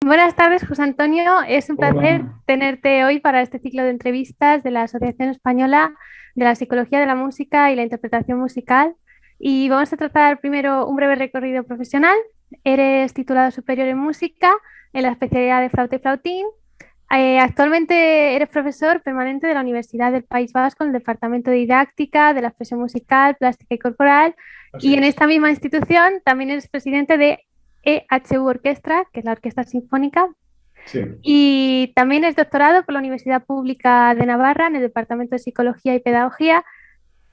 Buenas tardes, José Antonio. Es un placer Hola. tenerte hoy para este ciclo de entrevistas de la Asociación Española de la Psicología de la Música y la Interpretación Musical. Y vamos a tratar primero un breve recorrido profesional. Eres titulado superior en música en la especialidad de flauta y flautín. Actualmente eres profesor permanente de la Universidad del País Vasco en el Departamento de Didáctica de la Expresión Musical, Plástica y Corporal. Así Y en es. esta misma institución también eres presidente de EHU Orquestra, que es la Orquesta Sinfónica, Sí. y también es doctorado por la Universidad Pública de Navarra en el Departamento de Psicología y Pedagogía.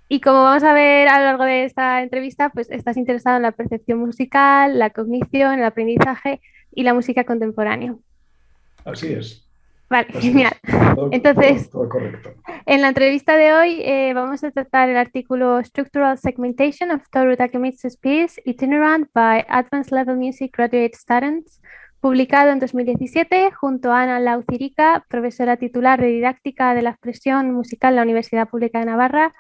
Y como vamos a ver a lo largo de esta entrevista, pues estás interesado en la percepción musical, la cognición, el aprendizaje y la música contemporánea. Así es. Vale, Así genial. es. Todo, Entonces, todo correcto. en la entrevista de hoy vamos a tratar el artículo Structural Segmentation of Toru Takemitsu's piece Itinerant by Advanced Level Music Graduate Students, publicado en 2017 junto a Ana Laucirica, profesora titular de Didáctica de la Expresión Musical en la Universidad Pública de Navarra.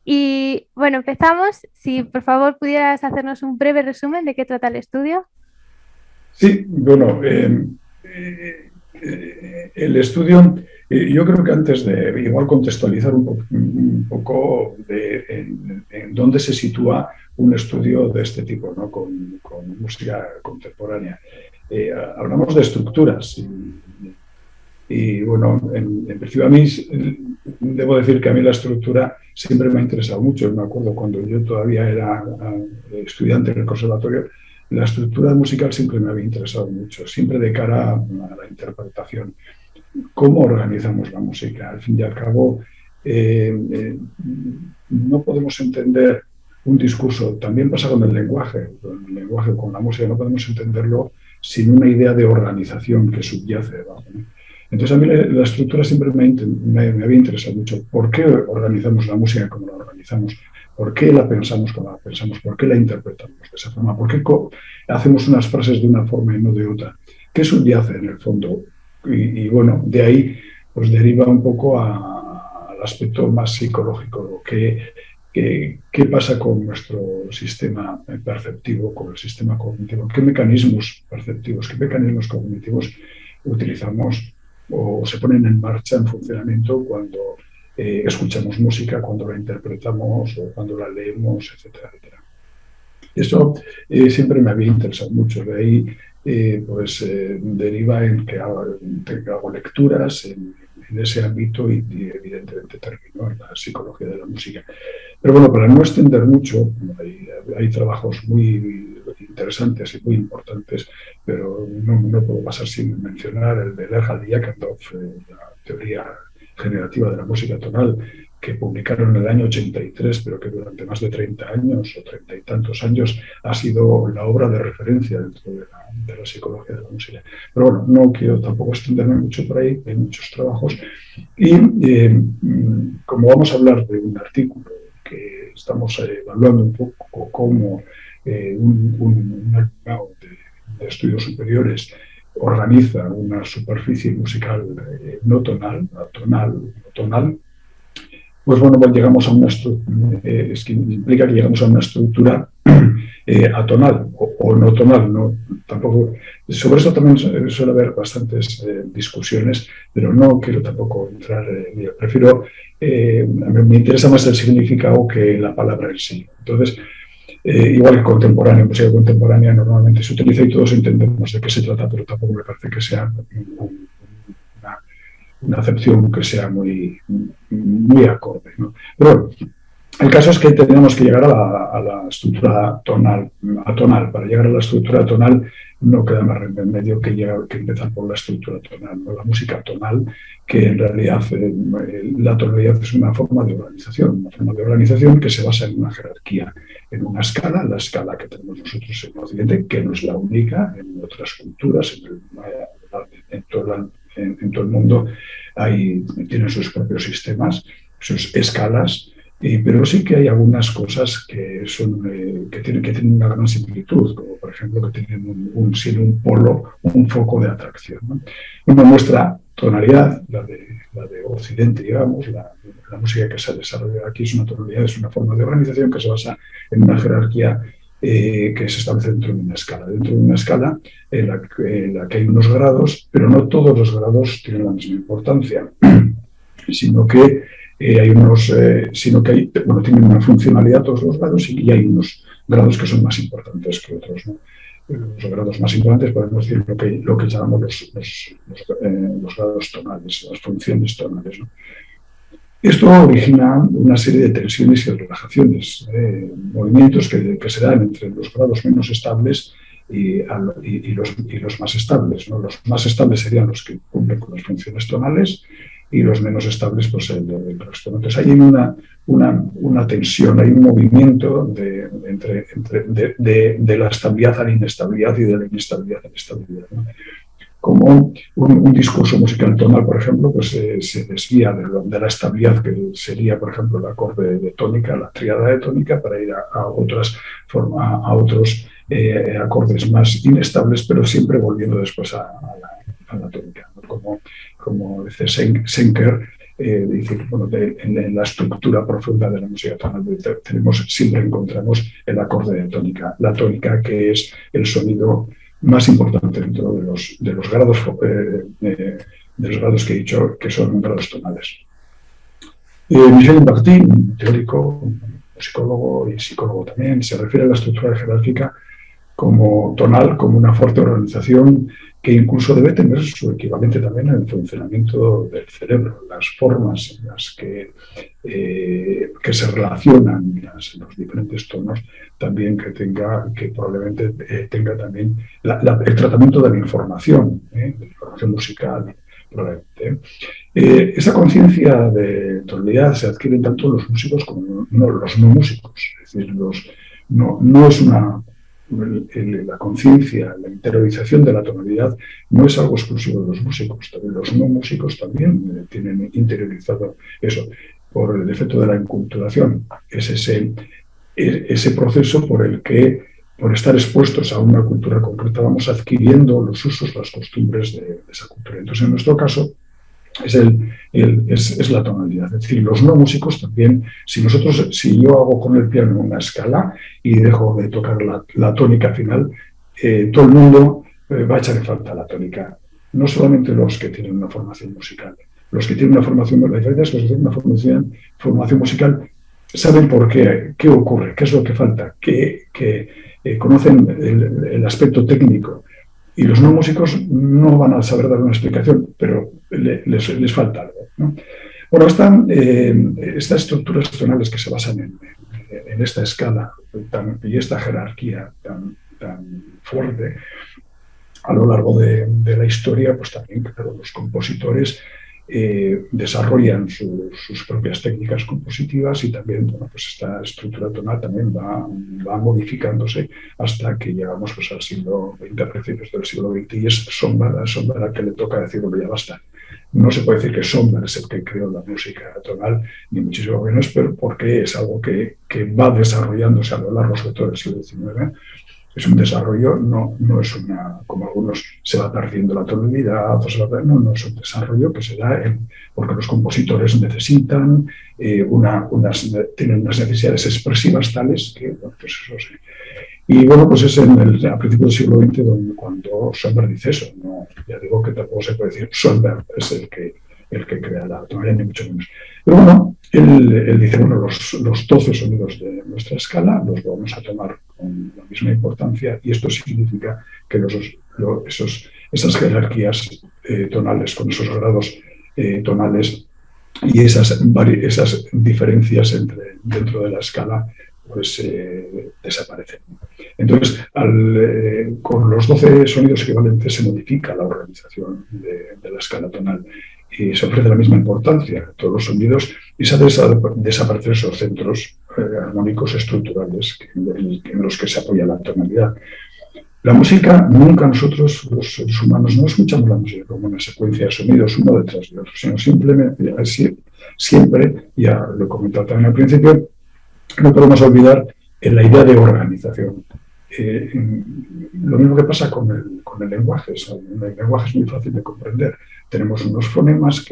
Y bueno, empezamos. Si por favor pudieras hacernos un breve resumen de qué trata el estudio. Sí, bueno, el estudio, yo creo que antes de igual contextualizar un poco en dónde se sitúa un estudio de este tipo, ¿no? Con música contemporánea. Hablamos de estructuras y bueno, en principio a mí, debo decir que a mí la estructura siempre me ha interesado mucho. Me acuerdo cuando yo todavía era estudiante en el conservatorio, la estructura musical siempre me había interesado mucho, siempre de cara a la interpretación. ¿Cómo organizamos la música? Al fin y al cabo, no podemos entender un discurso, también pasa con el lenguaje, con la música, no podemos entenderlo sin una idea de organización que subyace debajo, ¿no? Entonces a mí la estructura siempre me había interesado mucho. ¿Por qué organizamos la música como la organizamos? ¿Por qué la pensamos como la pensamos? ¿Por qué la interpretamos de esa forma? ¿Por qué hacemos unas frases de una forma y no de otra? ¿Qué subyace en el fondo? Y bueno, de ahí pues deriva un poco al aspecto más psicológico, qué pasa con nuestro sistema perceptivo, con el sistema cognitivo, qué mecanismos perceptivos, qué mecanismos cognitivos utilizamos o se ponen en marcha, en funcionamiento, cuando escuchamos música, cuando la interpretamos o cuando la leemos, etcétera, etcétera. Eso siempre me había interesado mucho. De ahí deriva en que hago lecturas en ese ámbito y evidentemente termino en la psicología de la música. Pero bueno, para no extender mucho, hay trabajos muy interesantes y muy importantes, pero no puedo pasar sin mencionar el de Erhard y Jakandov, la teoría generativa de la música tonal, que publicaron en el año 83, pero que durante más de 30 años o 30 y tantos años ha sido la obra de referencia dentro de la psicología de la música. Pero bueno, no quiero tampoco extenderme mucho por ahí, hay muchos trabajos. Y como vamos a hablar de un artículo que estamos evaluando un poco como un alumnado de estudios superiores organiza una superficie musical no tonal, atonal, no tonal, pues bueno, pues llegamos a una estructura, es que implica que llegamos a una estructura atonal o no tonal, no, tampoco, sobre eso también suele haber bastantes discusiones, pero no quiero tampoco entrar, prefiero, me interesa más el significado que la palabra en sí. Entonces, igual que contemporánea, música contemporánea normalmente se utiliza y todos entendemos de qué se trata, pero tampoco me parece que sea una acepción que sea muy acorde, ¿no? Pero bueno, el caso es que tenemos que llegar a la estructura tonal, atonal. Para llegar a la estructura tonal no queda más remedio que empezar por la estructura tonal, ¿no? La música tonal, que en realidad la tonalidad es una forma de organización que se basa en una jerarquía, en una escala, la escala que tenemos nosotros en Occidente, que no es la única, en otras culturas, en todo el mundo tienen sus propios sistemas, sus escalas, pero sí que hay algunas cosas que tienen una gran similitud, como por ejemplo que tienen un polo, un foco de atracción, ¿no? Nuestra tonalidad, la de Occidente, digamos, la música que se desarrolla aquí es una tonalidad, es una forma de organización que se basa en una jerarquía que se establece dentro de una escala. Dentro de una escala en la que hay unos grados, pero no todos los grados tienen la misma importancia, sino que tienen una funcionalidad todos los grados y hay unos grados que son más importantes que otros, ¿no? Los grados más importantes podemos decir lo que llamamos los grados tonales, las funciones tonales, ¿no? Esto origina una serie de tensiones y relajaciones, movimientos que se dan entre los grados menos estables y los más estables, ¿no? Los más estables serían los que cumplen con las funciones tonales y los menos estables, pues el resto. Entonces hay una tensión, hay un movimiento de la estabilidad a la inestabilidad y de la inestabilidad a la estabilidad, ¿no? Como un discurso musical tonal, por ejemplo, pues se desvía de la estabilidad que sería, por ejemplo, el acorde de tónica, la tríada de tónica, para ir a otros acordes más inestables, pero siempre volviendo después a la tónica, ¿no? Como dice Schenker, dice que bueno, en la estructura profunda de la música tonal siempre encontramos el acorde de tónica, la tónica, que es el sonido más importante dentro de los grados que he dicho, que son grados tonales. Michel Barthes, un teórico, un musicólogo y psicólogo también, se refiere a la estructura jerárquica como tonal, como una fuerte organización que incluso debe tener su equivalente también en el funcionamiento del cerebro, las formas en las que se relacionan los diferentes tonos, también que probablemente tenga también el tratamiento de la información musical, probablemente. Esa conciencia de tonalidad se adquiere tanto los músicos como los no músicos, es decir, no es la conciencia, la interiorización de la tonalidad no es algo exclusivo de los músicos, también los no músicos también tienen interiorizado eso por el efecto de la enculturación. Es ese proceso por el que, por estar expuestos a una cultura concreta, vamos adquiriendo los usos, las costumbres de esa cultura. Entonces, en nuestro caso, es la tonalidad. Es decir, los no músicos también, si yo hago con el piano una escala y dejo de tocar la tónica final, todo el mundo va a echar en falta la tónica. No solamente los que tienen una formación musical. Los que tienen una formación, la diferencia es que los que tienen una formación musical saben por qué ocurre, qué es lo que falta, que conocen el aspecto técnico. Y los no músicos no van a saber dar una explicación, pero les falta algo, ¿no? Bueno, estas estructuras tonales que se basan en esta escala y esta jerarquía tan fuerte a lo largo de la historia, pues también, claro, los compositores desarrollan sus propias técnicas compositivas y también, bueno, pues esta estructura tonal también va modificándose hasta que llegamos pues al siglo XX, a principios del siglo XX, y es Schoenberg al que le toca decir, bueno, ya basta. No se puede decir que Schoenberg es el que creó la música tonal, ni muchísimo menos, pero porque es algo que va desarrollándose a lo largo, sobre todo del siglo XIX. Es un desarrollo, no es como algunos se va perdiendo la tonalidad, no es un desarrollo que se da porque los compositores necesitan, tienen unas necesidades expresivas tales que, bueno, pues eso sí. Y bueno, pues es a principios del siglo XX cuando Schoenberg dice eso, ¿no? Ya digo que tampoco se puede decir Schoenberg es el que crea la tonalidad, ni mucho menos. Pero bueno, él dice, bueno, los 12 sonidos de nuestra escala los vamos a tomar con la misma importancia, y esto significa que esas jerarquías tonales, con esos grados tonales y esas diferencias dentro de la escala, pues desaparecen. Entonces, con los 12 sonidos equivalentes se modifica la organización de la escala tonal y se ofrece la misma importancia a todos los sonidos y se hacen desaparecer esos centros armónicos estructurales en los que se apoya la tonalidad. La música, nunca nosotros, los seres humanos, no escuchamos la música como una secuencia de sonidos uno detrás de otro, sino siempre, ya lo he comentado también al principio, no podemos olvidar la idea de organización. Lo mismo que pasa con el lenguaje. El lenguaje es muy fácil de comprender. Tenemos unos fonemas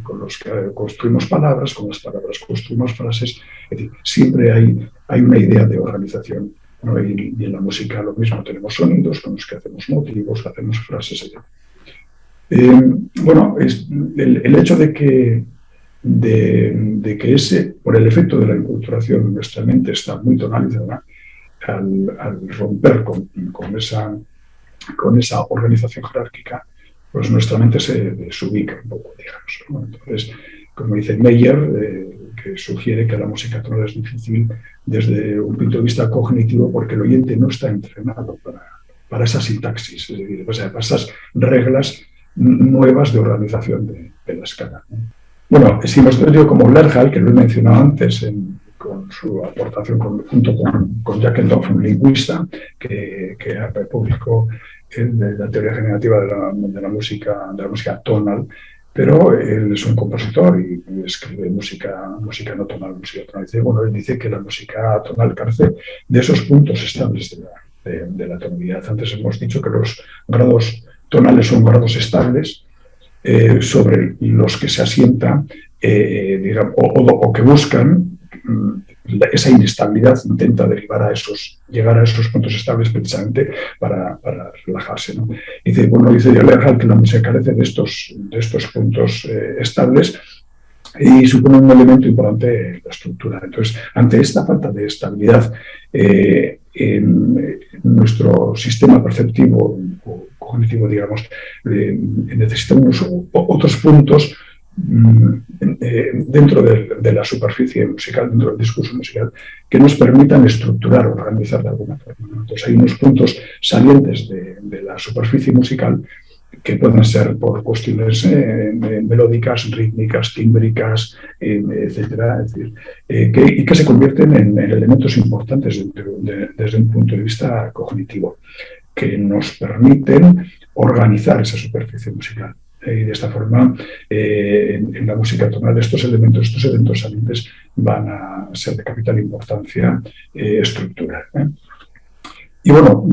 con los que construimos palabras, con las palabras construimos frases. Es decir, siempre hay una idea de organización. ¿no? Y en la música lo mismo, tenemos sonidos con los que hacemos motivos, hacemos frases, etc. Bueno, el hecho de que por el efecto de la enculturación, nuestra mente está muy tonalizada, al romper con esa organización jerárquica, pues nuestra mente se desubica un poco, digamos, ¿no? Entonces, como dice Meyer, que sugiere que la música tonal es difícil desde un punto de vista cognitivo porque el oyente no está entrenado para esa sintaxis, es decir, para esas reglas nuevas de organización de la escala, ¿no? Bueno, si hemos tenido como Lerhal, que lo he mencionado antes con su aportación junto con Jack Endorf, un lingüista que publicó la teoría generativa de la música tonal, pero él es un compositor y escribe música no tonal, música tonal. Él dice que la música tonal carece de esos puntos estables de la tonalidad. Antes hemos dicho que los grados tonales son grados estables, sobre los que se asienta, digamos, o que buscan esa inestabilidad, intenta llegar a esos puntos estables precisamente para relajarse, ¿no? Dice Lerhal que la música carece de estos puntos estables y supone un elemento importante en la estructura. Entonces, ante esta falta de estabilidad en nuestro sistema perceptivo o cognitivo, digamos, necesitamos otros puntos dentro de la superficie musical, dentro del discurso musical, que nos permitan estructurar, organizar de alguna forma, ¿no? Entonces hay unos puntos salientes de la superficie musical que pueden ser por cuestiones melódicas, rítmicas, tímbricas, etcétera, es decir, y que se convierten en elementos importantes desde un punto de vista cognitivo, que nos permiten organizar esa superficie musical. Y de esta forma, en la música tonal, estos eventos salientes van a ser de capital importancia estructural. Y bueno,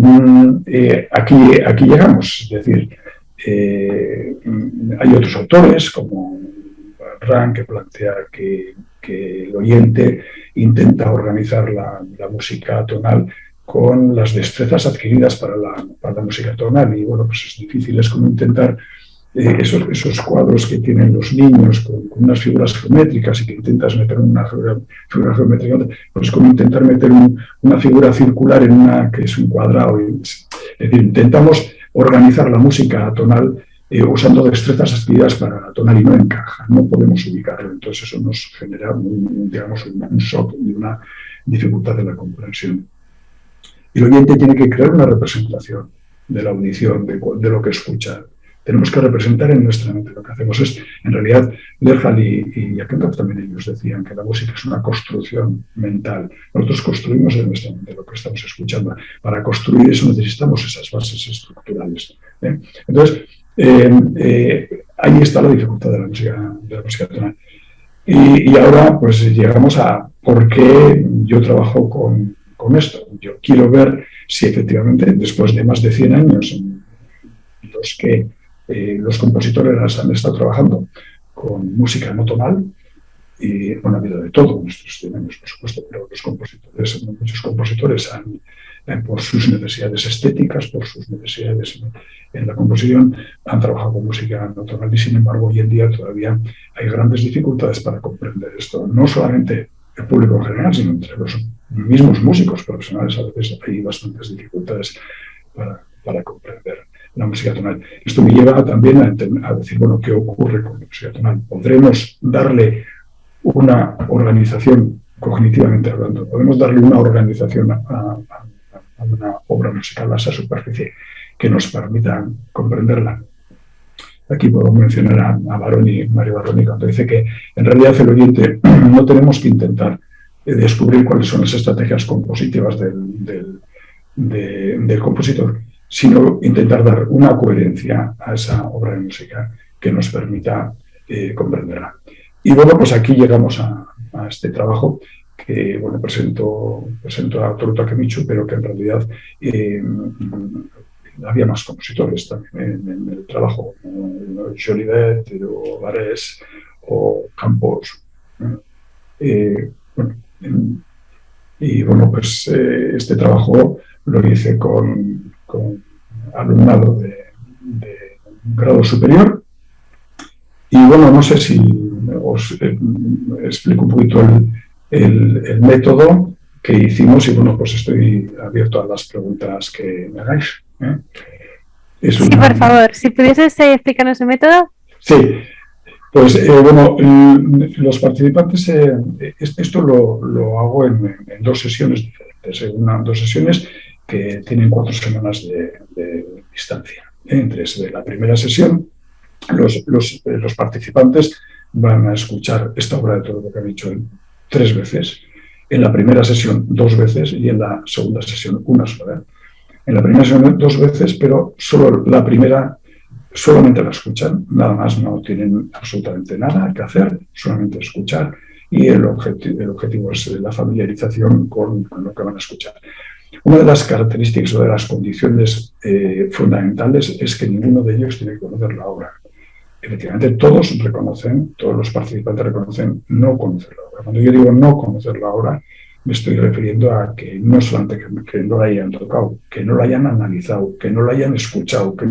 aquí llegamos, es decir, hay otros autores como Rand, que plantea que el oyente intenta organizar la música tonal con las destrezas adquiridas para la música tonal. Y bueno, pues es difícil, es como intentar esos cuadros que tienen los niños con unas figuras geométricas y que intentas meter una figura geométrica, pues es como intentar meter una figura circular en una que es un cuadrado. Es decir, intentamos organizar la música tonal usando destrezas adquiridas para la tonal y no encaja, no podemos ubicarlo. Entonces eso nos genera un shock y una dificultad en la comprensión. Y el oyente tiene que crear una representación de la audición, de lo que escucha. Tenemos que representar en nuestra mente. Lo que hacemos es, en realidad, Lerhal y Jack Endorf también ellos decían que la música es una construcción mental. Nosotros construimos en nuestra mente lo que estamos escuchando. Para construir eso necesitamos esas bases estructurales. Entonces, ahí está la dificultad de la música tonal. Y ahora, pues, llegamos a por qué yo trabajo con esto. Yo quiero ver si efectivamente, después de más de 100 años en los que los compositores han estado trabajando con música no tonal, y bueno, ha habido de todo en estos 100 años, por supuesto, pero muchos compositores por sus necesidades estéticas, por sus necesidades en la composición, han trabajado con música no tonal y, sin embargo, hoy en día todavía hay grandes dificultades para comprender esto. No solamente el público en general, sino entre los mismos músicos profesionales a veces hay bastantes dificultades para comprender la música tonal. Esto me lleva también a decir, bueno, ¿qué ocurre con la música tonal? ¿Podremos darle una organización, cognitivamente hablando, podemos darle una organización a una obra musical, a esa superficie, que nos permita comprenderla? Aquí puedo mencionar a Mario Baroni, cuando dice que en realidad el oyente no tenemos que intentar descubrir cuáles son las estrategias compositivas del compositor, sino intentar dar una coherencia a esa obra de música que nos permita comprenderla. Y bueno, pues aquí llegamos a este trabajo que, bueno, presento a Toru Takemichi, pero que en realidad había más compositores también en el trabajo, como Jolivet o Varese o Campos. Bueno, Y bueno, pues este trabajo lo hice con alumnado de grado superior. Y bueno, no sé si os explico un poquito el método que hicimos y bueno, pues estoy abierto a las preguntas que me hagáis. Sí, por favor, si pudieses explicarnos el método. Sí, pues bueno, los participantes, esto lo hago en 2 sesiones diferentes, dos sesiones que tienen 4 semanas de distancia. Entre la primera sesión, los participantes van a escuchar esta obra de todo lo que han dicho 3 veces, en la primera sesión 2 veces y en la segunda sesión una sola vez. En la primera sesión 2 veces, pero solo la primera solamente la escuchan, nada más, no tienen absolutamente nada que hacer, solamente escuchar, y el objetivo es la familiarización con lo que van a escuchar. Una de las características o de las condiciones fundamentales es que ninguno de ellos tiene que conocer la obra. Efectivamente, todos los participantes reconocen no conocer la obra. Cuando yo digo no conocer la obra, me estoy refiriendo a que no solamente que no la hayan tocado, que no la hayan analizado, que no la hayan escuchado, que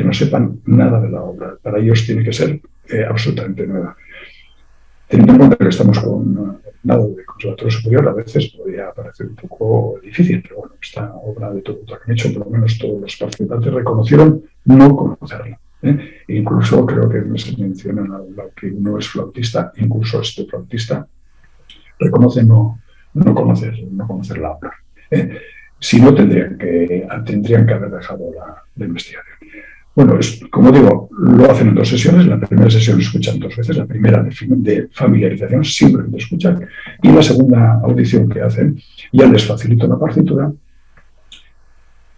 no sepan nada de la obra. Para ellos tiene que ser absolutamente nueva. Teniendo en cuenta que estamos con nada de conservatorio superior, a veces podría parecer un poco difícil, pero bueno, esta obra de todo lo que han hecho, por lo menos todos los participantes reconocieron no conocerla. Incluso creo que se menciona que uno es flautista, incluso este flautista reconoce no conocer la obra. Si no, tendrían que haber dejado la investigación. Bueno, como digo, lo hacen en 2 sesiones. La primera sesión escuchan 2 veces, la primera de familiarización, simplemente escuchar, y la segunda audición que hacen ya les facilita una partitura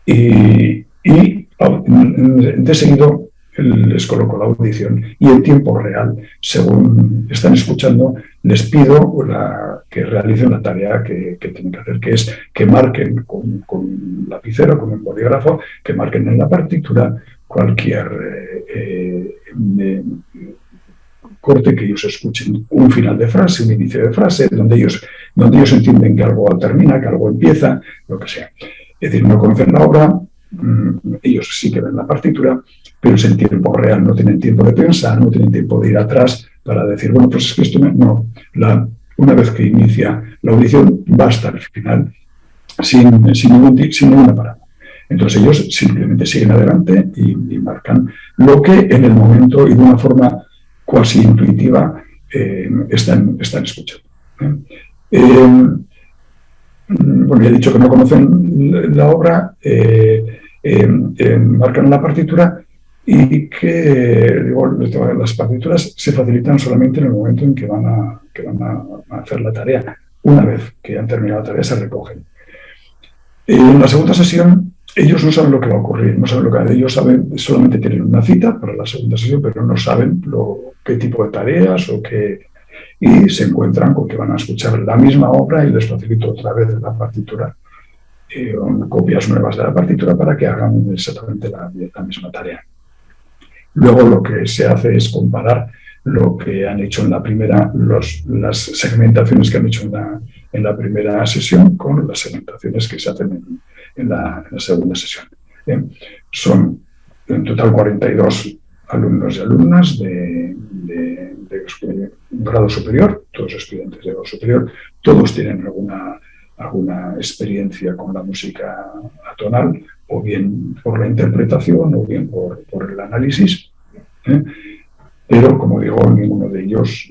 y de seguido les coloco la audición y en tiempo real, según están escuchando, les pido que realicen la tarea que tienen que hacer, que es que marquen con lapicero, con un bolígrafo, que marquen en la partitura cualquier corte que ellos escuchen, un final de frase, un inicio de frase, donde ellos entienden que algo termina, que algo empieza, lo que sea. Es decir, no conocen la obra, ellos sí que ven la partitura, pero es en tiempo real, no tienen tiempo de pensar, no tienen tiempo de ir atrás para decir, bueno, pues es que esto no. Una vez que inicia la audición, va hasta el final, sin ninguna parada. Entonces ellos simplemente siguen adelante y marcan lo que en el momento y de una forma cuasi intuitiva están escuchando. Bueno, ya he dicho que no conocen la obra, marcan la partitura y que las partituras se facilitan solamente en el momento en que van a hacer la tarea. Una vez que han terminado la tarea se recogen. En la segunda sesión ellos no saben lo que va a ocurrir, no saben lo que ellos saben, solamente tienen una cita para la segunda sesión, pero no saben qué tipo de tareas y se encuentran con que van a escuchar la misma obra y les facilito otra vez la partitura, copias nuevas de la partitura para que hagan exactamente la misma tarea. Luego lo que se hace es comparar lo que han hecho en la primera, las segmentaciones que han hecho en la primera sesión con las segmentaciones que se hacen en la segunda sesión. Son en total 42 alumnos y alumnas de grado superior, todos estudiantes de grado superior, todos tienen alguna experiencia con la música atonal, o bien por la interpretación o bien por el análisis. Pero, como digo, ninguno de ellos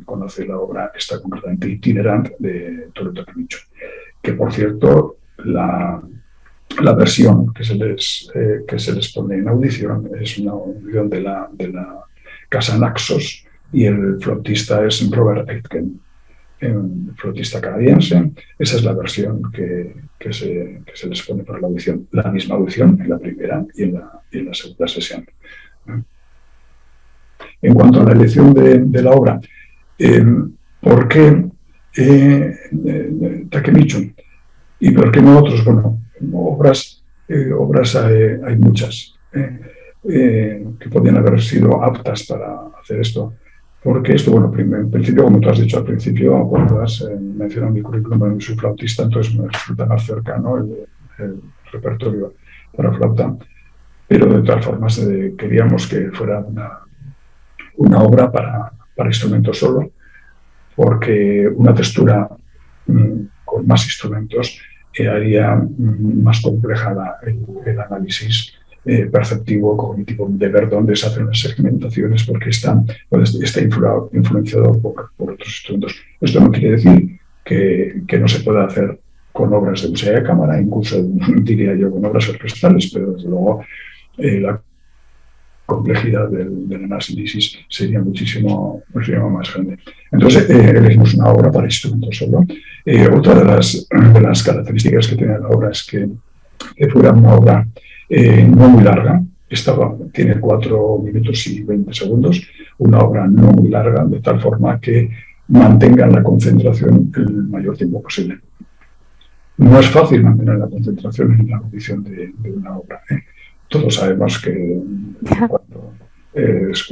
conoce la obra, esta completamente itinerante de Toru Takemichi, que por cierto, la versión que se les pone en audición es una audición de la Casa Naxos, y el flautista es Robert Aitken, un flautista canadiense. Esa es la versión que se les pone para la audición, la misma audición en la primera y en la segunda sesión. En cuanto a la elección de la obra, ¿por qué Takemichi? ¿Y por qué no otros? Bueno, obras hay muchas que podrían haber sido aptas para hacer esto. porque esto, bueno, en principio, como tú has dicho al principio, cuando has mencionado mi currículum, soy flautista, entonces me resulta más cercano el repertorio para flauta, pero de todas formas queríamos que fuera una obra para instrumento solo, porque una textura con más instrumentos haría más compleja el análisis perceptivo, cognitivo, de ver dónde se hacen las segmentaciones, porque está influenciado por otros instrumentos. Esto no quiere decir que no se pueda hacer con obras de música de cámara, incluso diría yo con obras orquestales, pero desde luego la complejidad del análisis sería muchísimo más grande. Entonces, elegimos una obra para instrumentos solo. Otra de las características que tiene la obra es que fuera una obra no muy larga, tiene 4 minutos y 20 segundos, una obra no muy larga, de tal forma que mantengan la concentración el mayor tiempo posible. No es fácil mantener la concentración en la audición de una obra. Todos sabemos que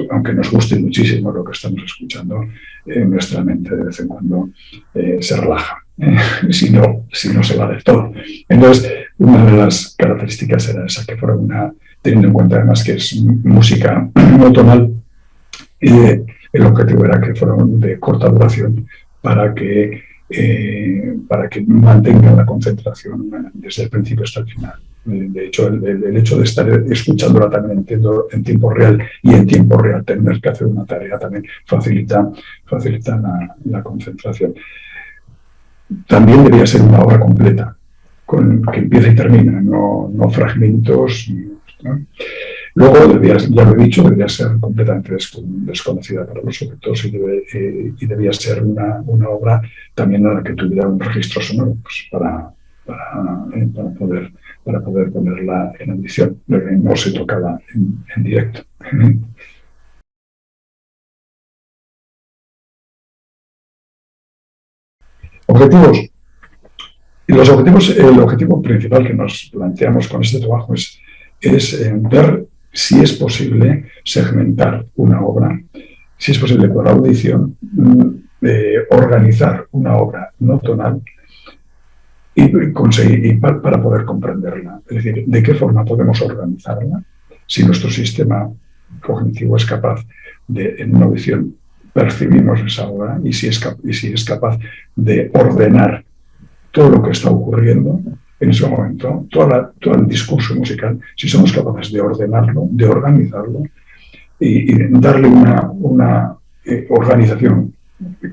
aunque nos guste muchísimo lo que estamos escuchando, nuestra mente de vez en cuando se relaja, si no se va del todo. Entonces, una de las características era esa, que fuera teniendo en cuenta además que es música no tonal, el objetivo era que fuera de corta duración para que mantengan la concentración desde el principio hasta el final. De hecho, el hecho de estar escuchándola también en tiempo real y en tiempo real tener que hacer una tarea también facilita la concentración. También debía ser una obra completa, que empieza y termina, no fragmentos, ¿no? Luego, ya lo he dicho, debería ser completamente desconocida para los sujetos y debía ser una obra también a la que tuviera un registro sonoro, pues para poder ponerla en audición. No se tocaba en directo. Objetivos. Y el objetivo principal que nos planteamos con este trabajo es ver si es posible segmentar una obra, si es posible por audición organizar una obra no tonal para poder comprenderla. Es decir, ¿de qué forma podemos organizarla? Si nuestro sistema cognitivo es capaz de, en una audición, percibimos esa obra y si es capaz de ordenar todo lo que está ocurriendo en ese momento, todo el discurso musical, si somos capaces de ordenarlo, de organizarlo y darle una organización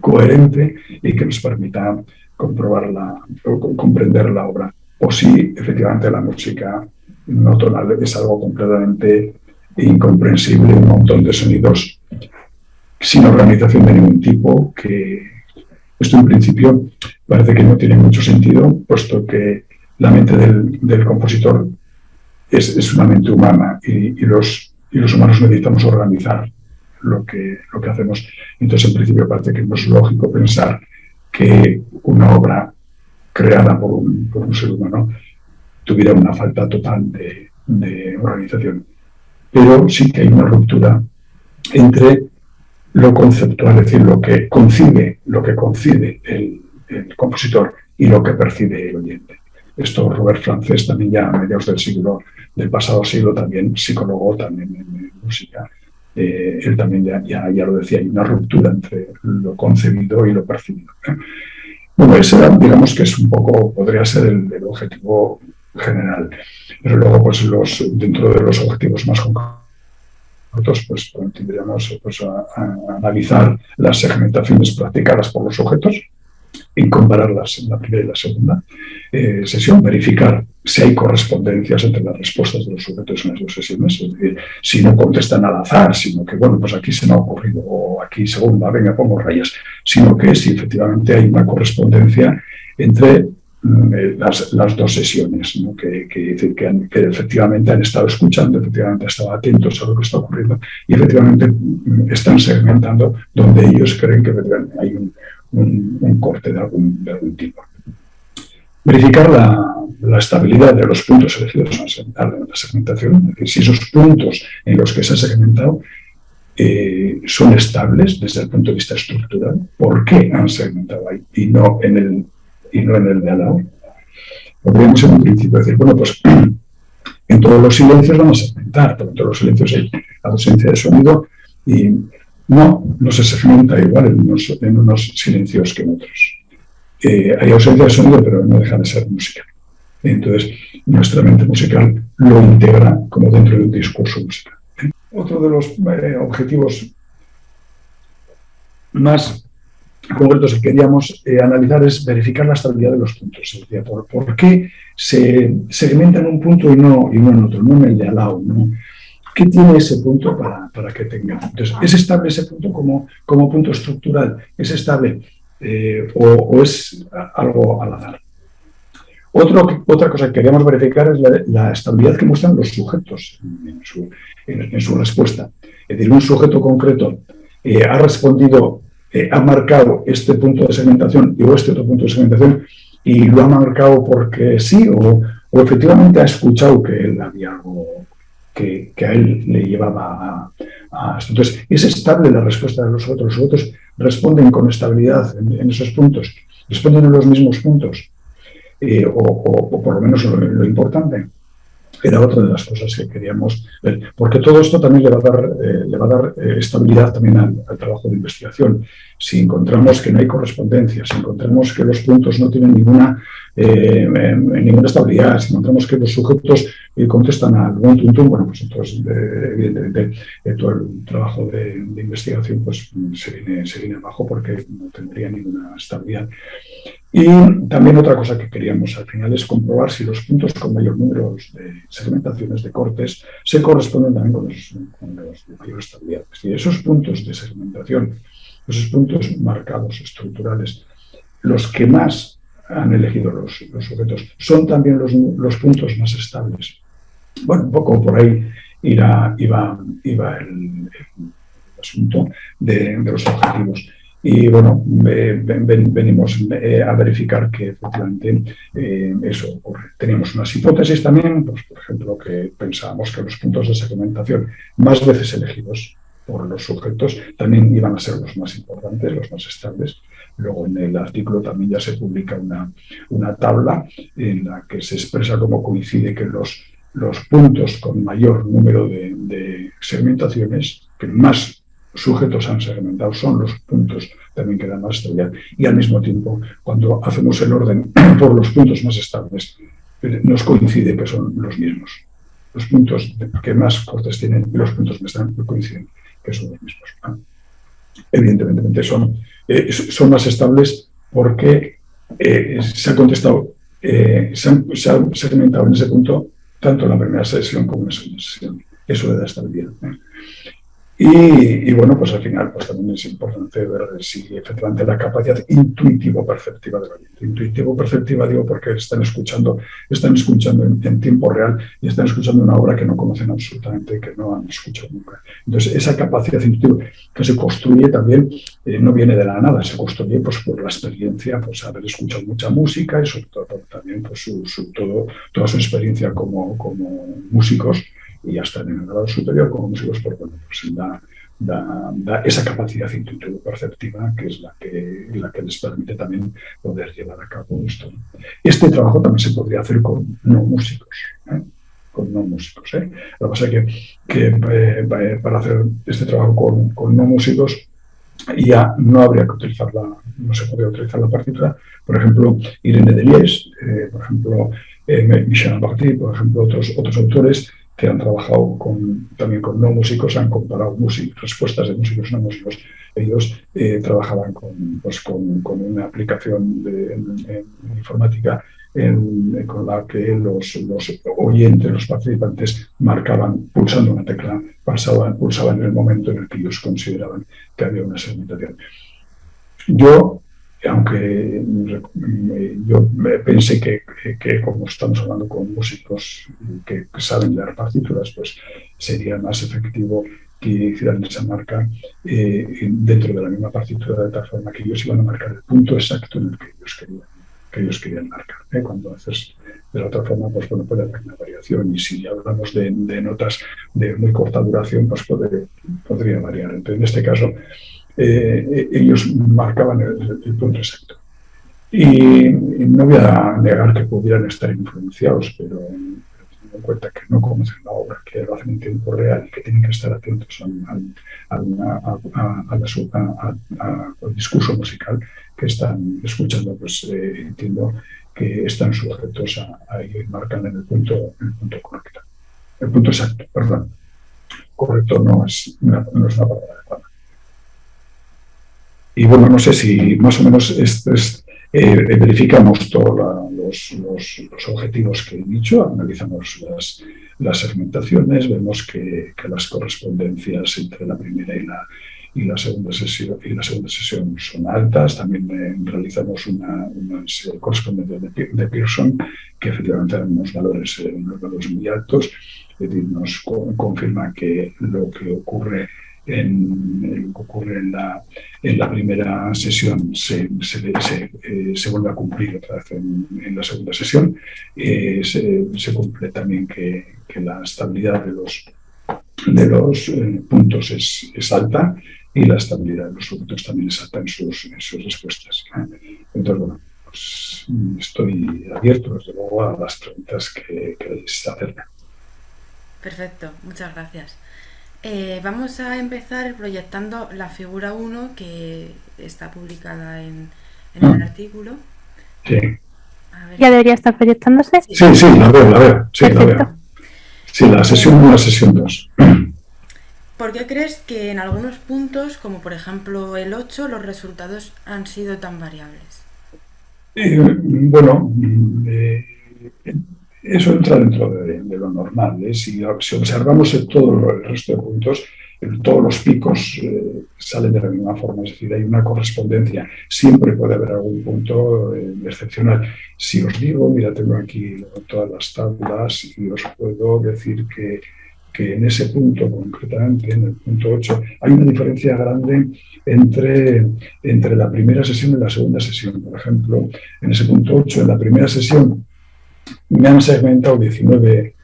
coherente y que nos permita comprender la obra. O si efectivamente la música no tonal es algo completamente incomprensible, un montón de sonidos sin organización de ningún tipo, que esto en principio parece que no tiene mucho sentido, puesto que la mente del compositor es una mente humana y los humanos necesitamos organizar lo que hacemos. Entonces, en principio parece que no es lógico pensar que una obra creada por un ser humano tuviera una falta total de organización. Pero sí que hay una ruptura entre lo conceptual, es decir, lo que concibe el compositor y lo que percibe el oyente. Esto Robert Frances también ya a mediados del pasado siglo, también psicólogo, también en música, él también ya lo decía, hay una ruptura entre lo concebido y lo percibido. Bueno, ese digamos que es un poco, podría ser el objetivo general, pero luego pues dentro de los objetivos más concretos pues tendríamos a analizar las segmentaciones practicadas por los sujetos y compararlas en la primera y la segunda sesión, verificar si hay correspondencias entre las respuestas de los sujetos en las dos sesiones, es decir, si no contestan al azar, sino que, bueno, pues aquí se me ha ocurrido, o aquí segunda, venga, pongo rayas, sino que si efectivamente hay una correspondencia entre las dos sesiones, ¿no? que efectivamente han estado escuchando, efectivamente han estado atentos a lo que está ocurriendo y efectivamente están segmentando donde ellos creen que hay un corte de algún tipo. Verificar la estabilidad de los puntos elegidos en la segmentación, es decir, si esos puntos en los que se ha segmentado son estables desde el punto de vista estructural. ¿Por qué han segmentado ahí y no en el de al lado? Podríamos en un principio decir, bueno, pues en todos los silencios vamos a segmentar, pero en todos los silencios hay ausencia de sonido y no se segmenta igual en unos silencios que en otros. Hay ausencia de sonido, pero no deja de ser música. Entonces, nuestra mente musical lo integra como dentro de un discurso musical. Otro de los objetivos más concretos que queríamos analizar es verificar la estabilidad de los puntos. Es decir, ¿por qué se segmenta en un punto y no en otro, no en el de al lado, ¿no? ¿Qué tiene ese punto para que tenga? Entonces, ¿es estable ese punto como punto estructural? ¿Es estable o es algo al azar? Otra cosa que queríamos verificar es la estabilidad que muestran los sujetos en su respuesta. Es decir, un sujeto concreto ha respondido, ha marcado este punto de segmentación y este otro punto de segmentación y lo ha marcado porque sí o efectivamente ha escuchado que él había algo que a él le llevaba a esto. Entonces, es estable la respuesta de los otros. Los otros responden con estabilidad en esos puntos, responden en los mismos puntos. O por lo menos lo importante era otra de las cosas que queríamos ver, porque todo esto también le va a dar estabilidad también al trabajo de investigación. Si encontramos que no hay correspondencia, si encontramos que los puntos no tienen ninguna estabilidad, si encontramos que los sujetos contestan al buen tuntum, bueno, pues entonces evidentemente todo el trabajo de investigación pues se viene abajo porque no tendría ninguna estabilidad. Y también otra cosa que queríamos al final es comprobar si los puntos con mayor número de segmentaciones, de cortes, se corresponden también con los de mayor estabilidad. Y esos puntos de segmentación, esos puntos marcados, estructurales, los que más han elegido los sujetos, son también los puntos más estables. Bueno, un poco por ahí iba el asunto de los objetivos. Y bueno, venimos a verificar que efectivamente eso ocurre. Teníamos unas hipótesis también, pues, por ejemplo, que pensábamos que los puntos de segmentación más veces elegidos por los sujetos también iban a ser los más importantes, los más estables. Luego en el artículo también ya se publica una tabla en la que se expresa cómo coincide que los puntos con mayor número de segmentaciones, que más sujetos han segmentado, son los puntos también que dan más estabilidad. Y al mismo tiempo, cuando hacemos el orden por los puntos más estables, nos coincide que son los mismos. Los puntos que más cortes tienen y los puntos que están coinciden que son los mismos. Evidentemente son más estables porque se ha contestado, se ha segmentado en ese punto tanto en la primera sesión como en la segunda sesión. Eso le da estabilidad. Y bueno, pues al final pues también es importante ver si efectivamente la capacidad intuitivo-perceptiva del oyente. Intuitivo-perceptiva digo porque están escuchando en tiempo real y están escuchando una obra que no conocen absolutamente, que no han escuchado nunca. Entonces esa capacidad intuitiva que se construye también no viene de la nada, se construye pues por la experiencia, pues haber escuchado mucha música y sobre todo también pues toda su experiencia como músicos y hasta en el grado superior como músicos, pues bueno, pues da esa capacidad intuitivo-perceptiva que es la que les permite también poder llevar a cabo esto. Este trabajo también se podría hacer con no músicos. Lo que pasa es que para hacer este trabajo con no músicos ya no habría que no se podría utilizar la partitura. Por ejemplo, Irene Deliès, por ejemplo, Michel Ambarty, por ejemplo, otros autores que han trabajado también con no músicos, han comparado respuestas de músicos no músicos. Ellos trabajaban con una aplicación en informática con la que los oyentes, los participantes, marcaban pulsando una tecla, pulsaban en el momento en el que ellos consideraban que había una segmentación. Aunque yo pensé que como estamos hablando con músicos que saben leer partituras, pues sería más efectivo que hicieran esa marca dentro de la misma partitura, de tal forma que ellos iban a marcar el punto exacto en el que ellos querían marcar. Cuando haces De la otra forma, pues bueno, puede haber una variación, y si hablamos de notas de muy corta duración, pues podría variar. Entonces, en este caso, ellos marcaban el punto exacto. Y no voy a negar que pudieran estar influenciados, pero teniendo en cuenta que no conocen la obra, que lo hacen en tiempo real y que tienen que estar atentos al discurso musical que están escuchando, pues entiendo que están sujetos a ello y marcan en el punto correcto. El punto exacto, perdón. Correcto no es una palabra adecuada. Y bueno, no sé si más o menos verificamos todos los objetivos que he dicho, analizamos las segmentaciones, vemos que las correspondencias entre la primera y la segunda sesión son altas. También realizamos unas correspondencias de Pearson, que efectivamente dan unos valores muy altos. Es decir, nos confirma que lo que ocurre en la primera sesión se vuelve a cumplir otra vez en la segunda sesión. Se cumple también que la estabilidad de los puntos es alta, y la estabilidad de los puntos también es alta en sus respuestas. Entonces, bueno, pues estoy abierto, desde luego, a las preguntas que queréis hacerme. Perfecto, muchas gracias. Vamos a empezar proyectando la figura 1, que está publicada en el artículo. Sí. ¿Ya debería estar proyectándose? Sí, la veo. Sí, perfecto. La veo. Sí, la sesión 1 y la sesión 2. ¿Por qué crees que en algunos puntos, como por ejemplo el 8, los resultados han sido tan variables? Bueno, eso entra dentro de lo normal. Si observamos todo el resto de puntos, todos los picos salen de la misma forma, es decir, hay una correspondencia. Siempre puede haber algún punto excepcional. Si os digo, mira, tengo aquí todas las tablas y os puedo decir que en ese punto, concretamente en el punto 8, hay una diferencia grande entre la primera sesión y la segunda sesión. Por ejemplo, en ese punto 8, en la primera sesión, me han segmentado 19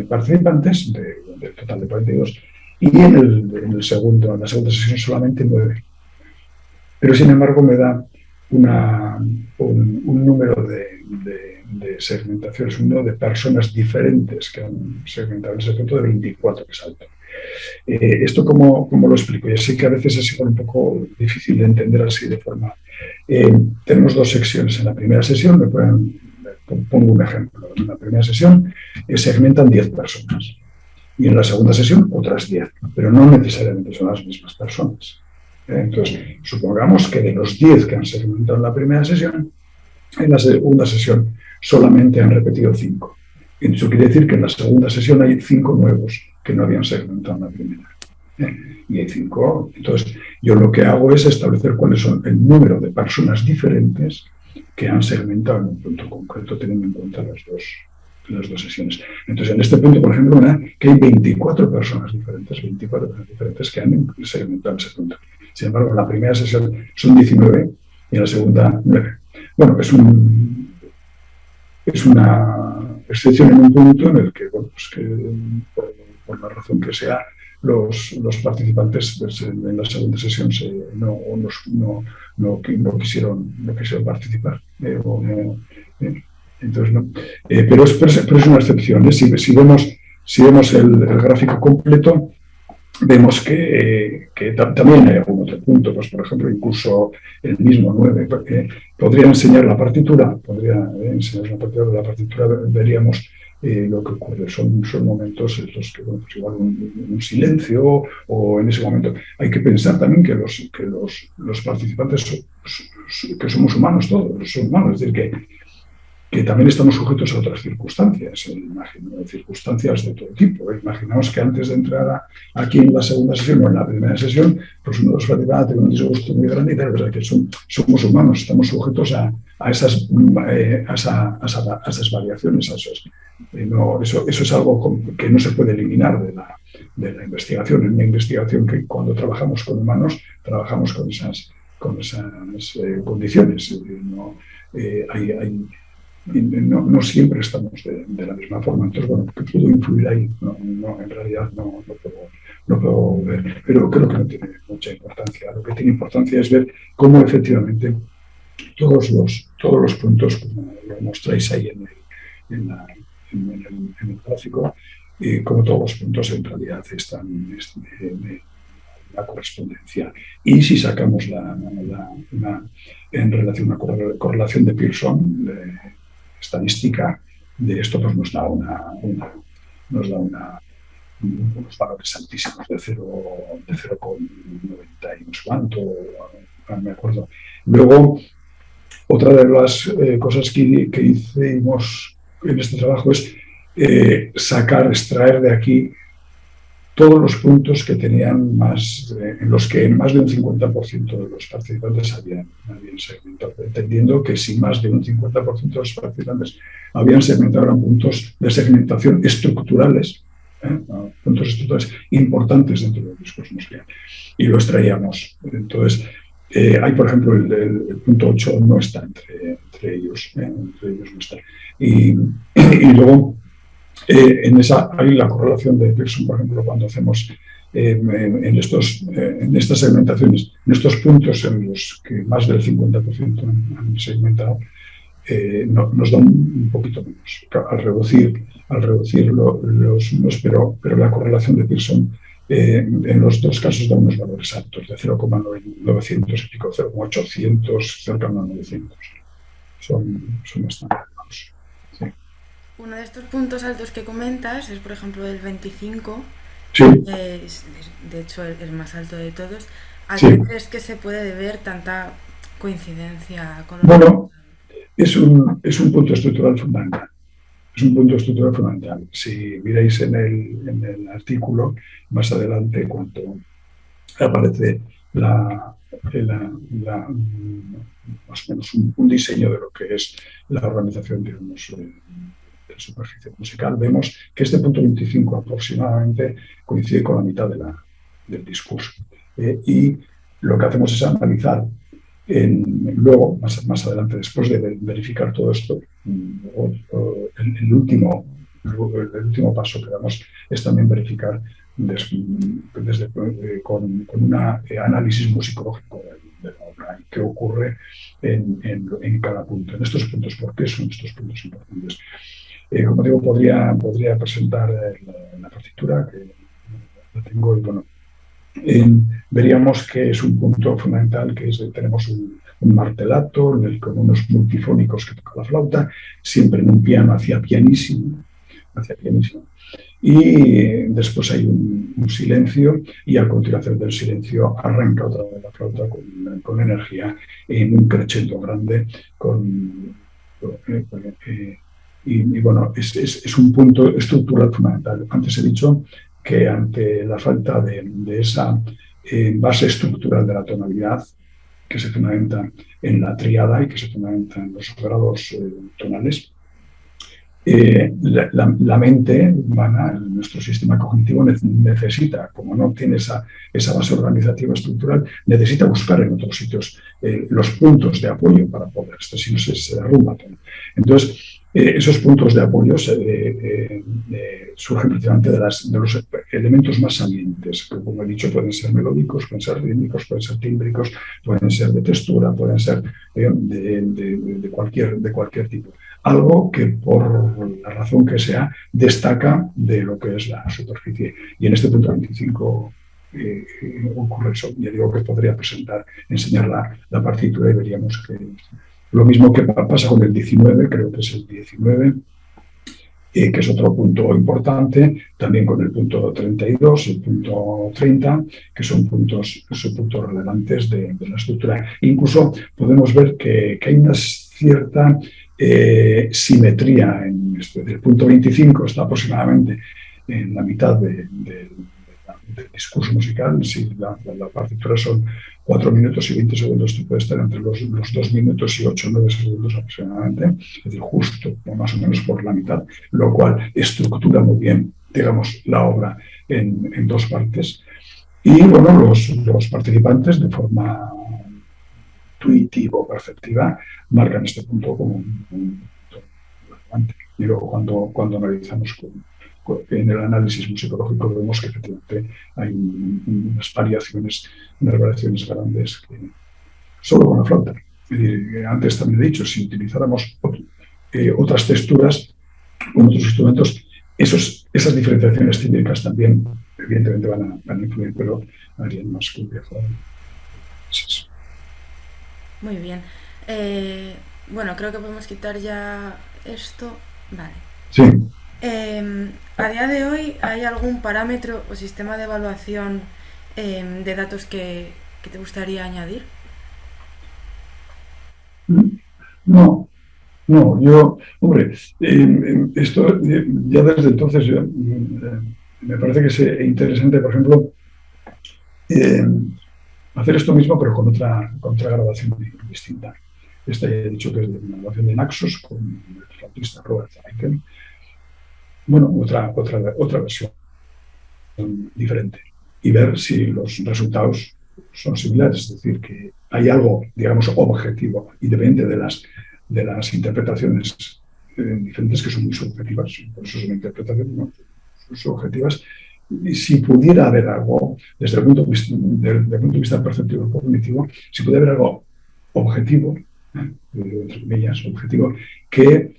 participantes del total de 42, y en la segunda sesión solamente 9. Pero sin embargo me da un número de segmentaciones, un número de personas diferentes que han segmentado en ese punto de 24, que es alto. ¿Esto cómo lo explico? Ya sé que a veces es igual un poco difícil de entender así de forma. Tenemos dos secciones. En la primera sesión, pongo un ejemplo. En la primera sesión segmentan 10 personas, y en la segunda sesión otras 10, pero no necesariamente son las mismas personas. Entonces, supongamos que de los 10 que han segmentado en la primera sesión, en la segunda sesión solamente han repetido 5. Eso quiere decir que en la segunda sesión hay 5 nuevos que no habían segmentado en la primera. Y hay 5. Entonces, yo lo que hago es establecer cuáles son el número de personas diferentes que han segmentado en un punto concreto, teniendo en cuenta las dos sesiones. Entonces, en este punto, por ejemplo, que hay 24 personas diferentes que han segmentado en ese punto. Sin embargo, en la primera sesión son 19 y en la segunda 9. Bueno, es una excepción en un punto en el que, bueno, pues que por la razón que sea, los participantes pues, en la segunda sesión no quisieron participar. Entonces, no. Pero es una excepción. Si vemos el gráfico completo, vemos que también hay algún otro punto. Pues, por ejemplo, incluso el mismo 9 podría enseñar la partitura. De la partitura veríamos lo que ocurre. Son momentos en los que, bueno, pues igual un silencio, o en ese momento hay que pensar también que los participantes que somos humanos, todos somos humanos, es decir, que también estamos sujetos a otras circunstancias, circunstancias de todo tipo. Imaginaos que antes de entrar aquí en la segunda sesión o en la primera sesión, pues uno de los participantes tiene un disgusto muy grande, y tal, pero que somos humanos, estamos sujetos a esas variaciones. Eso es algo que no se puede eliminar de la investigación. En una investigación que cuando trabajamos con humanos, trabajamos con esas condiciones. no siempre estamos de la misma forma. Entonces, bueno, ¿qué pudo influir ahí? En realidad no puedo ver, pero creo que no tiene mucha importancia. Lo que tiene importancia es ver cómo efectivamente todos los puntos, como lo mostráis ahí en el gráfico, como todos los puntos en realidad están en la correspondencia. Y si sacamos en relación a una correlación de Pearson, estadística de esto, pues nos da unos valores altísimos de 0,90 y no sé cuánto, no me acuerdo. Luego, otra de las cosas que hicimos en este trabajo es extraer de aquí todos los puntos que tenían en los que más de un 50% de los participantes habían segmentado, entendiendo que si más de un 50% de los participantes habían segmentado, eran puntos de segmentación estructurales, puntos estructurales importantes dentro del discurso musical, y lo extraíamos. Entonces, hay, por ejemplo, el punto 8 no está entre ellos no está. Y luego, hay la correlación de Pearson, por ejemplo, cuando hacemos en estas segmentaciones, en estos puntos en los que más del 50% han segmentado, nos da un poquito menos al reducir los números, pero la correlación de Pearson en los dos casos da unos valores altos, de 0,900 y pico, 0,800, cerca de 900. Son bastante altos. Sí. Uno de estos puntos altos que comentas es, por ejemplo, el 25, sí. Es de hecho el más alto de todos. ¿A sí. qué crees que se puede deber tanta coincidencia con los Bueno, es un punto estructural fundamental. Es un punto estructural fundamental. Si miráis en el artículo, más adelante, cuando aparece más o menos un diseño de lo que es la organización, digamos, de la superficie musical, vemos que este punto 25 aproximadamente coincide con la mitad del discurso. Y lo que hacemos es analizar luego, más adelante, después de verificar todo esto, el último paso que damos es también verificar con un análisis musicológico de la obra y qué ocurre en cada punto, en estos puntos. ¿Por qué son estos puntos importantes? Como digo, podría presentar la partitura, que la tengo, y bueno, veríamos que es un punto fundamental, que tenemos un martelato con unos multifónicos que toca la flauta, siempre en un piano hacia pianísimo, y después hay un silencio, y a continuación del silencio arranca otra vez la flauta con energía en un crescendo grande, y bueno, es un punto estructural fundamental. Antes he dicho que ante la falta de esa base estructural de la tonalidad, que se fundamenta en la tríada y que se fundamenta en los grados tonales, la mente humana, nuestro sistema cognitivo necesita, como no tiene esa base organizativa estructural, necesita buscar en otros sitios los puntos de apoyo para poder, si no se derrumba todo. Entonces, esos puntos de apoyo surgen precisamente de los elementos más salientes, que, como he dicho, pueden ser melódicos, pueden ser rítmicos, pueden ser tímbricos, pueden ser de textura, pueden ser de cualquier tipo. Algo que, por la razón que sea, destaca de lo que es la superficie. Y en este punto 25 ocurre eso. Ya digo que podría enseñar la partitura, y veríamos que lo mismo que pasa con el 19, creo que es el 19, que es otro punto importante, también con el punto 32, el punto 30, que son puntos relevantes de la estructura. Incluso podemos ver que hay una cierta simetría en esto. El punto 25 está aproximadamente en la mitad del discurso musical. Si la partitura son 4 minutos y 20 segundos, tú puedes estar entre los 2 minutos y 8 o 9 segundos aproximadamente, es decir, justo más o menos por la mitad, lo cual estructura muy bien, digamos, la obra en dos partes. Y bueno, los participantes, de forma intuitiva o perceptiva, marcan este punto como un relevante. Y luego cuando analizamos en el análisis musicológico vemos que efectivamente hay unas variaciones grandes solo con la flauta. Es decir, antes también he dicho, si utilizáramos otras texturas con otros instrumentos, esas diferenciaciones tímbricas también evidentemente van a influir, pero harían más complejo. Muy bien. Bueno, creo que podemos quitar ya esto. Vale. Sí. A día de hoy, ¿hay algún parámetro o sistema de evaluación de datos que te gustaría añadir? No, yo, hombre, esto ya desde entonces me parece que es interesante, por ejemplo, hacer esto mismo, pero con otra grabación distinta. Esta ya he dicho que es de una grabación de Naxos con el flautista Robert Zeichen. Bueno, otra versión diferente y ver si los resultados son similares, es decir, que hay algo, digamos, objetivo, independiente de las interpretaciones diferentes que son muy subjetivas, por eso son interpretaciones, ¿no? Son subjetivas, y si pudiera haber algo, desde el punto de vista perceptivo y cognitivo, si pudiera haber algo objetivo, entre comillas, objetivo, que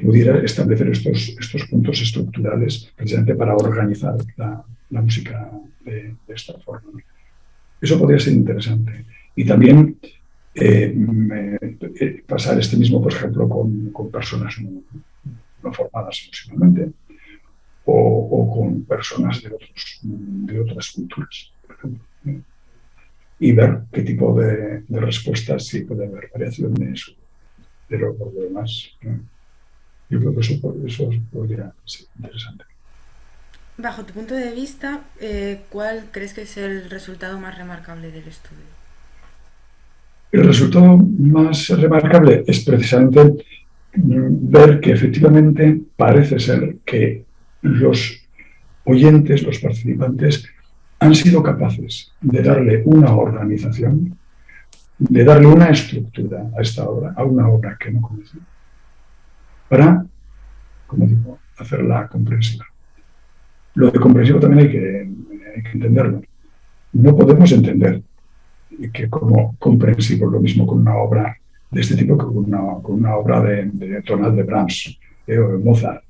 pudiera establecer estos puntos estructurales precisamente para organizar la música de esta forma. Eso podría ser interesante. Y también pasar este mismo, por ejemplo, con personas no formadas emocionalmente o con personas de otras culturas, por ejemplo. Y ver qué tipo de respuestas, si puede haber variaciones de lo demás. Yo creo que eso podría ser interesante. Bajo tu punto de vista, ¿cuál crees que es el resultado más remarcable del estudio? El resultado más remarcable es precisamente ver que efectivamente parece ser que los oyentes, los participantes, han sido capaces de darle una organización, de darle una estructura a esta obra, a una obra que no conocen, para, como digo, hacerla comprensiva. Lo de comprensivo también hay que entenderlo. No podemos entender que como comprensivo es lo mismo con una obra de este tipo que con una obra de tonal de Brahms o de Mozart.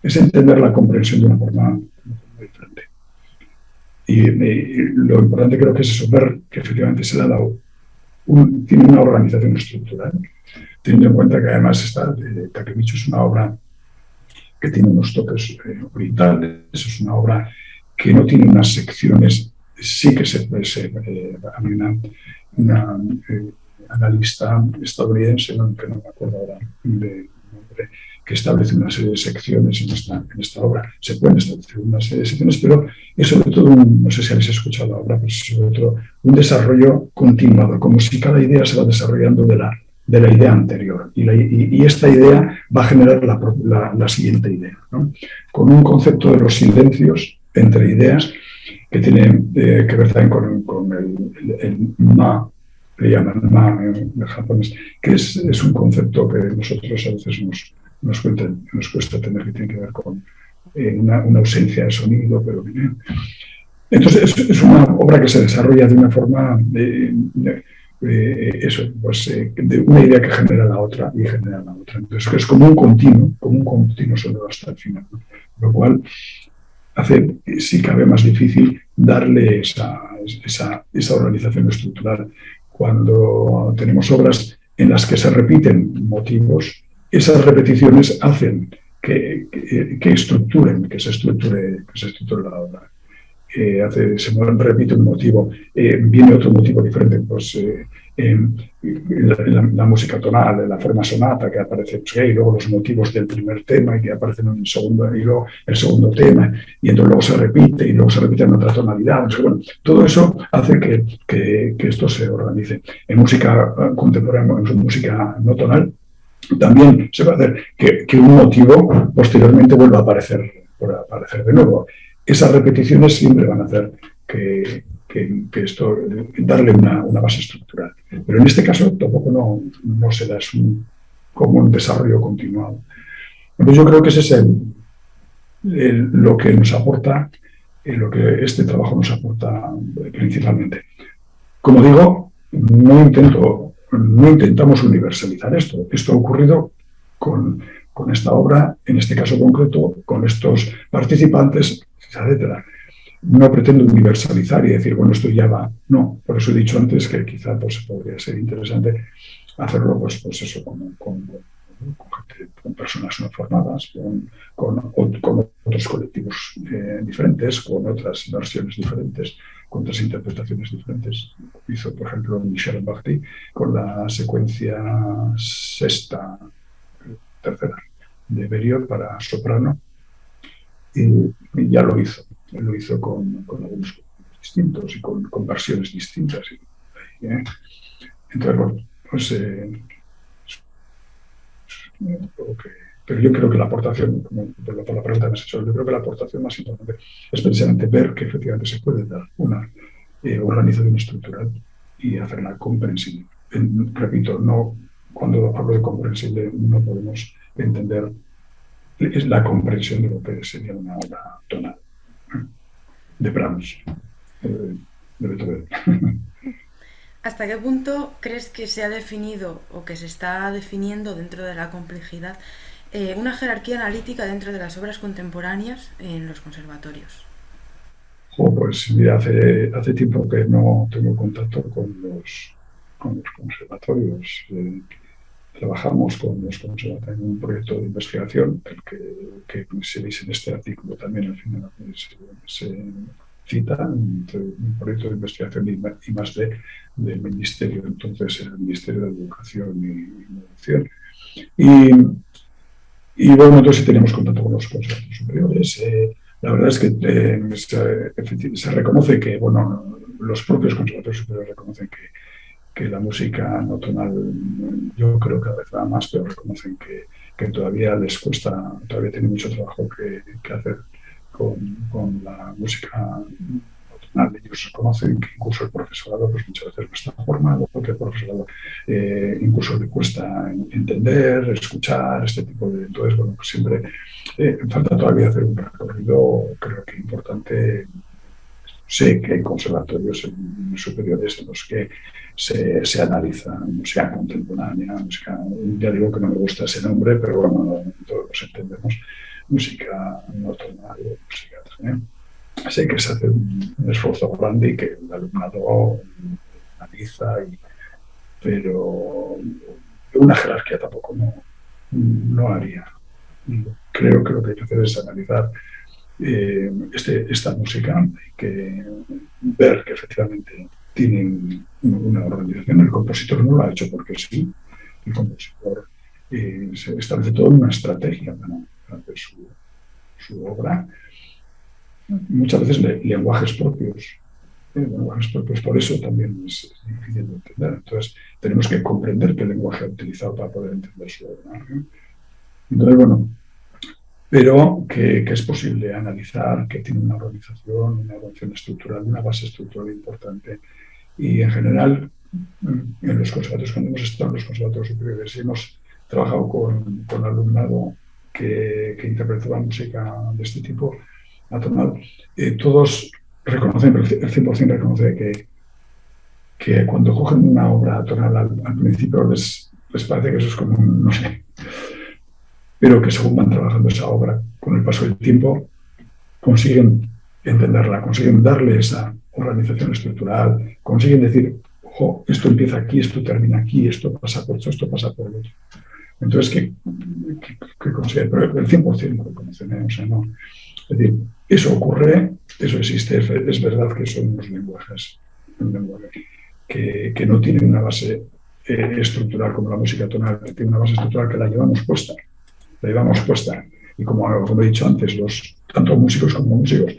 Es entender la comprensión de una forma muy diferente. Y lo importante creo que es eso, ver que efectivamente se le ha dado tiene una organización estructural, teniendo en cuenta que además Takemichi es una obra que tiene unos toques orientales, es una obra que no tiene unas secciones. Sí que a mí una analista estadounidense, que no me acuerdo ahora de nombre, que establece una serie de secciones en esta obra. Se pueden establecer una serie de secciones, pero es sobre todo, no sé si habéis escuchado la obra, pero es sobre todo un desarrollo continuado, como si cada idea se va desarrollando de la idea anterior. Y esta idea va a generar la siguiente idea, ¿no? Con un concepto de los silencios entre ideas que tiene que ver también con el ma, le llaman ma en japonés, que es un concepto que nosotros a veces nos cuesta tener, que tiene que ver con una ausencia de sonido, pero entonces es una obra que se desarrolla de una forma de una idea que genera la otra y genera la otra. Entonces es como un continuo sonoro hasta el final, ¿no? Lo cual hace, si cabe, más difícil darle esa organización estructural. Cuando tenemos obras en las que se repiten motivos, esas repeticiones hacen que se estructure la obra. Se repite un motivo, viene otro motivo diferente, pues la música tonal, la forma sonata que aparece, y luego los motivos del primer tema y que aparecen en el segundo, y luego el segundo tema, y entonces luego se repite y luego se repite en otra tonalidad. Entonces, bueno, todo eso hace que esto se organice. En música contemporánea, en música no tonal, también se va a hacer que un motivo posteriormente vuelva a aparecer de nuevo. Esas repeticiones siempre van a hacer que esto, darle una base estructural. Pero en este caso tampoco no se da, es como un desarrollo continuado. Entonces yo creo que ese es lo que nos aporta, lo que este trabajo nos aporta principalmente. Como digo, no intentamos universalizar esto. Esto ha ocurrido con esta obra, en este caso concreto, con estos participantes, etc. No pretendo universalizar y decir, bueno, esto ya va. No, por eso he dicho antes que quizá pues, podría ser interesante hacerlo pues eso, con personas no formadas, con otros colectivos diferentes, con otras versiones diferentes, con otras interpretaciones diferentes. Hizo, por ejemplo, Michel Bachty con la secuencia tercera de Berlioz para soprano, y ya lo hizo. Lo hizo con algunos distintos y con versiones distintas. Entonces, bueno, pues pero yo creo que la aportación, por la pregunta que me has hecho, yo creo que la aportación más importante es precisamente ver que efectivamente se puede dar una organización estructural y hacerla comprensible. Repito, cuando hablo de comprensible no podemos entender es la comprensión de lo que sería una obra tonal de Brahms, de Beethoven. ¿Hasta qué punto crees que se ha definido o que se está definiendo dentro de la complejidad una jerarquía analítica dentro de las obras contemporáneas en los conservatorios? Pues mira, hace tiempo que no tengo contacto con los conservatorios. Trabajamos con los conservatorios en un proyecto de investigación, el que se dice en este artículo también, al final se cita, un proyecto de investigación y más del Ministerio, entonces el Ministerio de Educación y Innovación. Y bueno, entonces sí tenemos contacto con los conservatorios superiores. La verdad es que se reconoce que, bueno, los propios conservatorios superiores reconocen que la música no tonal, yo creo que cada vez va más, pero reconocen que todavía les cuesta, todavía tienen mucho trabajo que hacer con la música no tonal. Ellos reconocen que incluso el profesorado pues muchas veces no está formado, que el profesorado incluso le cuesta entender, escuchar, este tipo de... Entonces, bueno, pues siempre falta todavía hacer un recorrido, creo que importante. Sé que hay conservatorios superiores en los que se analiza música contemporánea, ya digo que no me gusta ese nombre, pero bueno, todos los entendemos, música no tonal, música. Sé que se hace un esfuerzo grande y que el alumnado analiza, pero una jerarquía tampoco no haría. Creo que lo que hay que hacer es analizar esta música, que ver que efectivamente tienen una organización. El compositor no lo ha hecho porque sí, el compositor se establece toda una estrategia para hacer su obra, muchas veces lenguajes propios, por eso también es difícil de entender. Entonces tenemos que comprender qué lenguaje ha utilizado para poder entender su obra, ¿no? Entonces, bueno, pero que es posible analizar, que tiene una organización estructural, una base estructural importante. Y en general, en los conservatorios, cuando hemos estado en los conservatorios superiores y hemos trabajado con alumnado que interpretaba música de este tipo, atonal, todos reconocen, el 100% reconoce que cuando cogen una obra atonal al principio les parece que eso es como no sé, pero que según van trabajando esa obra con el paso del tiempo consiguen entenderla, consiguen darle esa organización estructural, consiguen decir, ojo, esto empieza aquí, esto termina aquí, esto pasa por esto pasa por el otro. Entonces, que consiguen, pero el 100% lo reconocen, o sea, no. Es decir, eso ocurre, eso existe, es verdad que son unos lenguajes que no tienen una base estructural como la música tonal, que tiene una base estructural que la llevamos puesta. Y como he dicho antes, tanto músicos como músicos,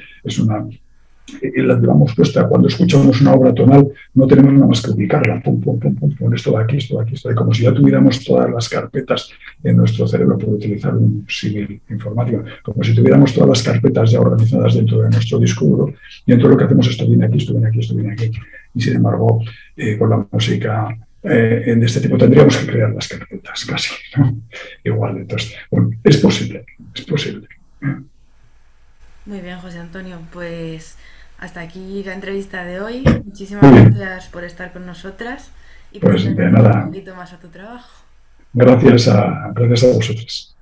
la llevamos puesta. Cuando escuchamos una obra tonal, no tenemos nada más que ubicarla. Pum, pum, pum, pum, pum, esto va aquí, esto va aquí, esto va aquí. Como si ya tuviéramos todas las carpetas en nuestro cerebro, por utilizar un símil informático, como si tuviéramos todas las carpetas ya organizadas dentro de nuestro disco duro, y entonces lo que hacemos es esto viene aquí, esto viene aquí, esto viene aquí. Y sin embargo, con la música de este tipo tendríamos que crear las carpetas casi, ¿no? Igual, entonces, bueno, es posible, es posible. Muy bien, José Antonio, pues hasta aquí la entrevista de hoy. Muy Muchísimas bien, gracias por estar con nosotras y por pues de acercarnos un nada, poquito más a tu trabajo. gracias a vosotros.